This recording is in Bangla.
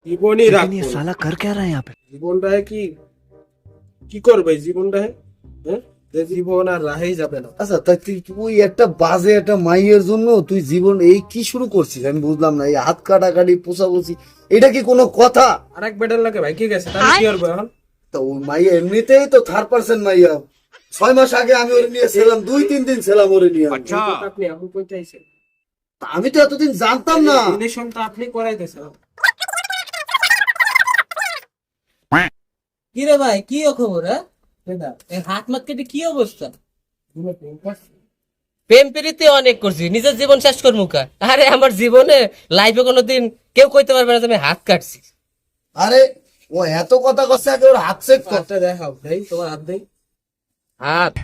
জীবনই लेकिन রাখবো ये না। साला कर क्या रहा है यहाँ पे? জীবনটা কি কি করবে জীবনটা? হ্যাঁ, যে জীবন আর রাহেই যাবে না। আচ্ছা তাই তুই একটা বাজে একটা মাইয়ের জন্য তুই জীবন এই কি শুরু করছিস আমি বুঝলাম না। এই হাত কাটাকাটি পোষাপুষি এটা কি কোনো কথা? আরেক বেটার লাগে ভাই কি গেছে তাহলে কি করবো এখন? তা ওই মাইয়া এমনিতেই তো 3% মাইয়া। 6 মাস আগে আমি ওরে নিয়ে ছিলাম, 2-3 দিন ছিলাম ওরে নিয়ে আমি। এই কথা আপনি এখন কইতে আইছেন? তা আমি তো এতদিন জানতাম না। রিলেশন তো আপনি করাইতেছেন। কি রে ভাই কি খবর? এই হাত মাত কেটে কি অবস্থা? প্রেম প্রীতি অনেক করছি, নিজের জীবন শেষ কর মুখা। আরে আমার জীবনে লাইফে কোনোদিন কেউ কইতে পারবে না যে আমি হাত কাটছি। আরে ও এত কথা কচ্ছে আগে ওর হাত চেক কর। হাতটা দেখাও ভাই, তোমার হাত দেই। হাত